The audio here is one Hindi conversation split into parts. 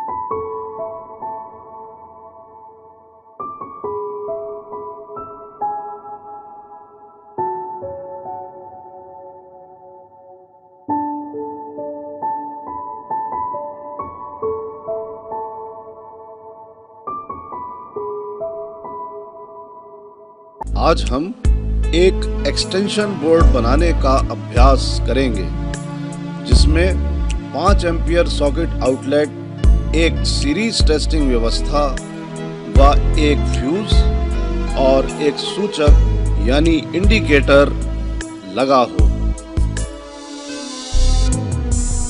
आज हम एक एक्सटेंशन बोर्ड बनाने का अभ्यास करेंगे जिसमें 5 एम्पियर सॉकेट आउटलेट, एक सीरीज टेस्टिंग व्यवस्था व एक फ्यूज और एक सूचक यानी इंडिकेटर लगा हो।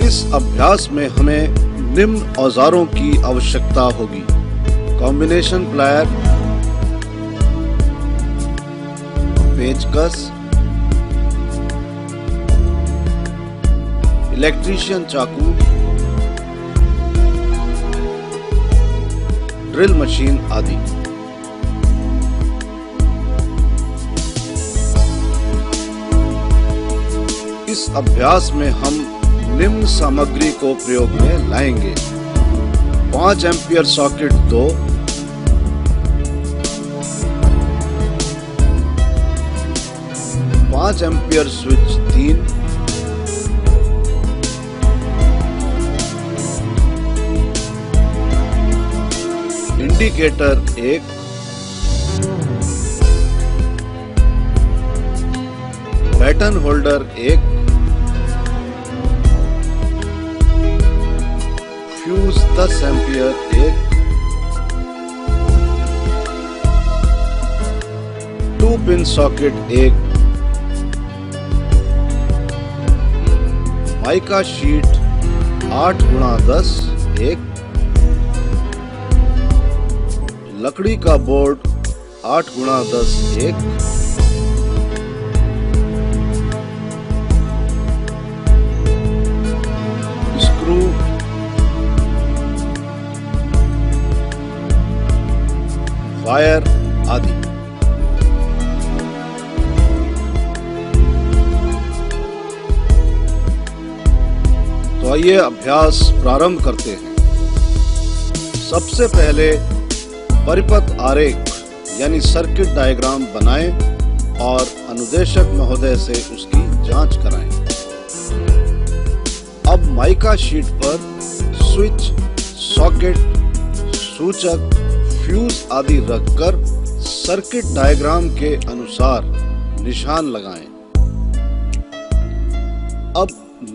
इस अभ्यास में हमें निम्न औजारों की आवश्यकता होगी: कॉम्बिनेशन प्लायर, पेचकस, इलेक्ट्रीशियन चाकू, ड्रिल मशीन आदि। इस अभ्यास में हम निम्न सामग्री को प्रयोग में लाएंगे: 5 ampere socket 2, 5 ampere switch 3, indicator 1, batten holder 1, fuse 10 ampere 1, 2 pin socket 1, mica sheet 8x10 1, लकड़ी का बोर्ड 8x10 1, स्क्रू, वायर आदि। तो आइए अभ्यास प्रारंभ करते हैं। सबसे पहले परिपथ आरेख यानी सर्किट डायग्राम बनाएं और अनुदेशक महोदय से उसकी जांच कराएं। अब माइका शीट पर स्विच, सॉकेट, सूचक, फ्यूज आदि रखकर सर्किट डायग्राम के अनुसार निशान लगाएं। अब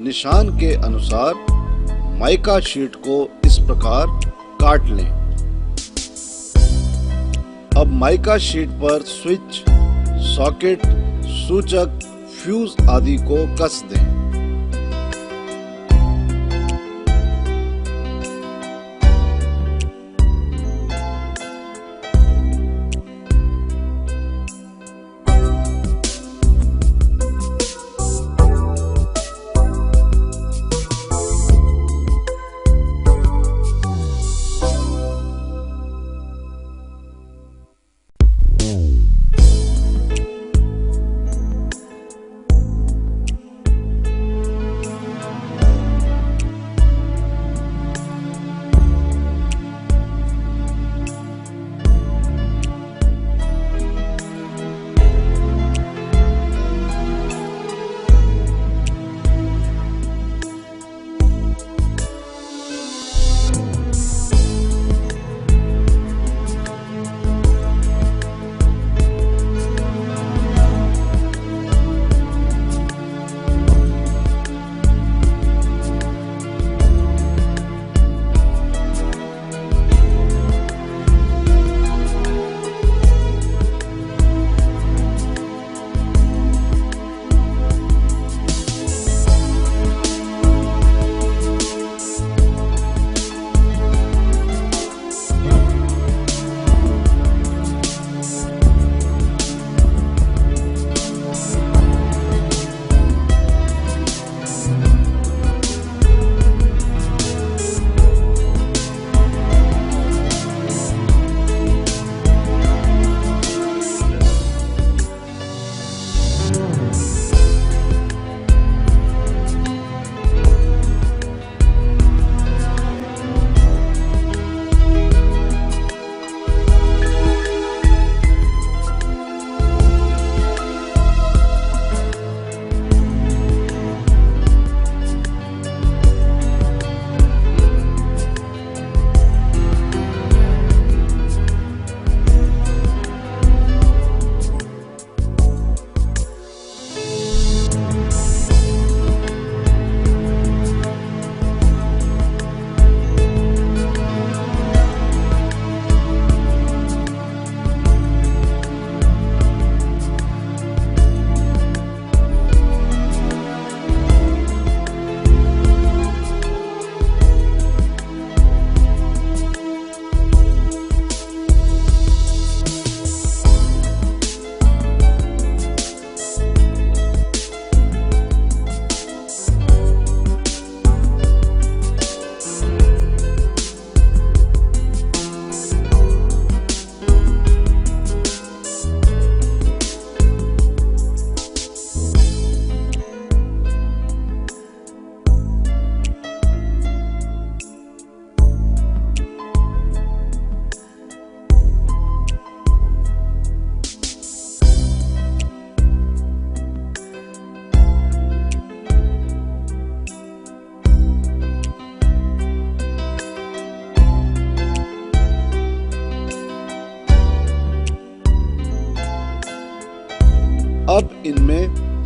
निशान के अनुसार माइका शीट को इस प्रकार काट लें। अब माइका शीट पर स्विच, सॉकेट, सूचक, फ्यूज आदि को कस दें।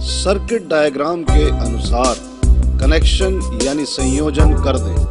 सर्किट डायग्राम के अनुसार कनेक्शन यानी संयोजन कर दें।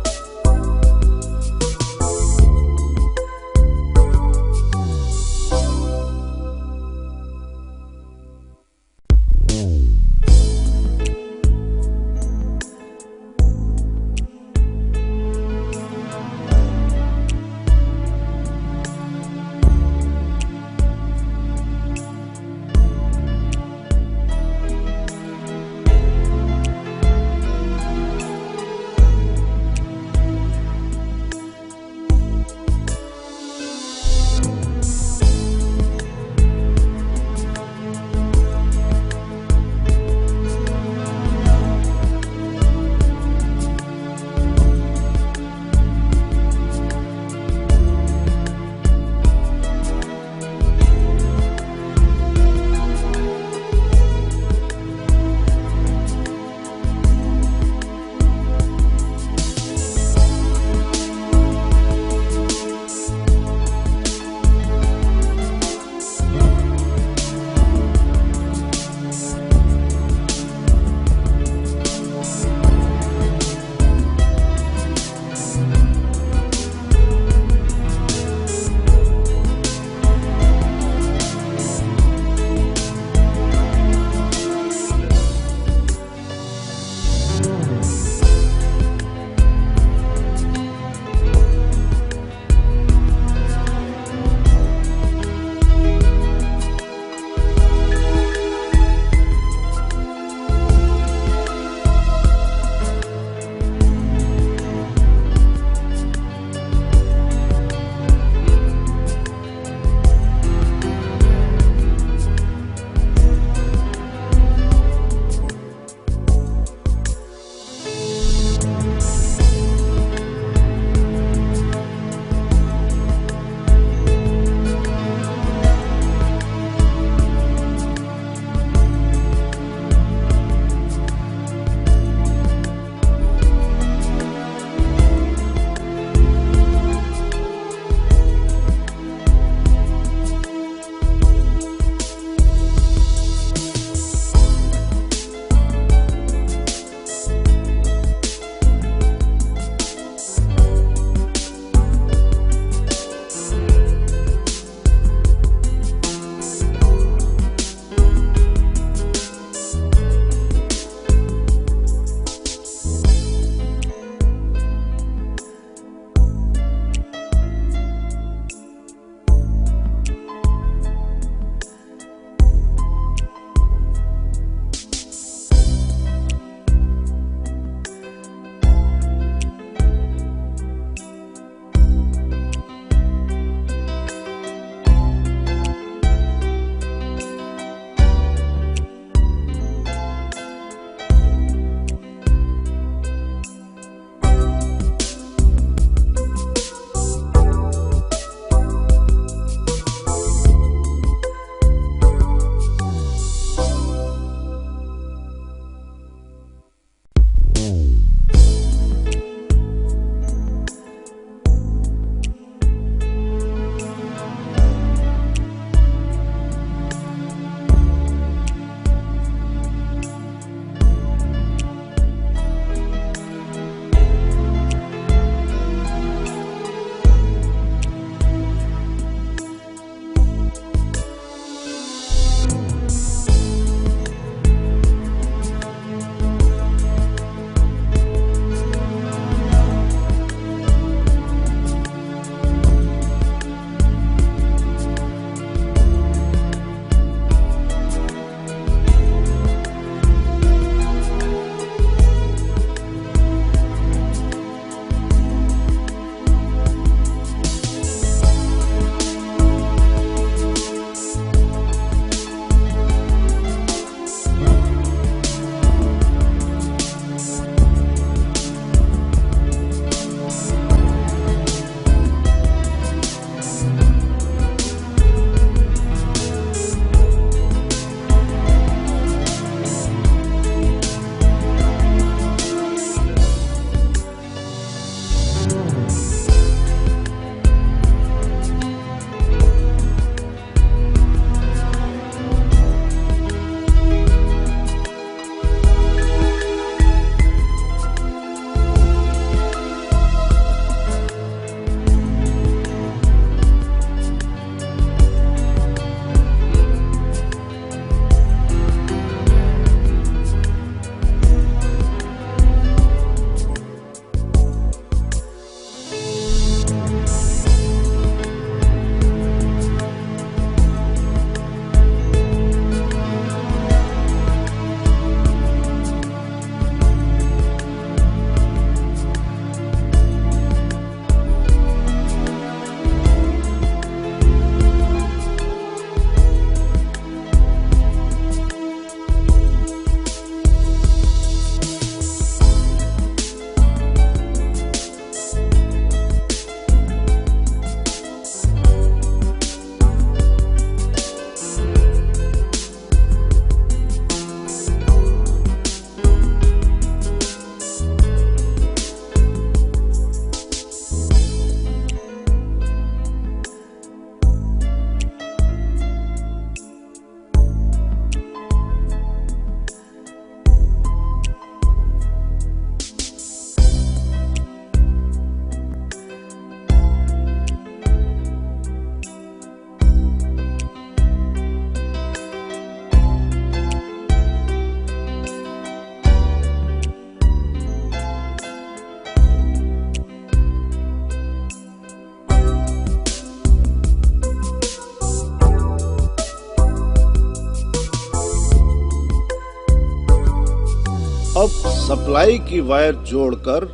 सप्लाई की वायर जोड़कर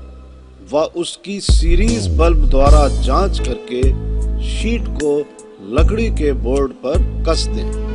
व उसकी सीरीज बल्ब द्वारा जांच करके शीट को लकड़ी के बोर्ड पर कस दें।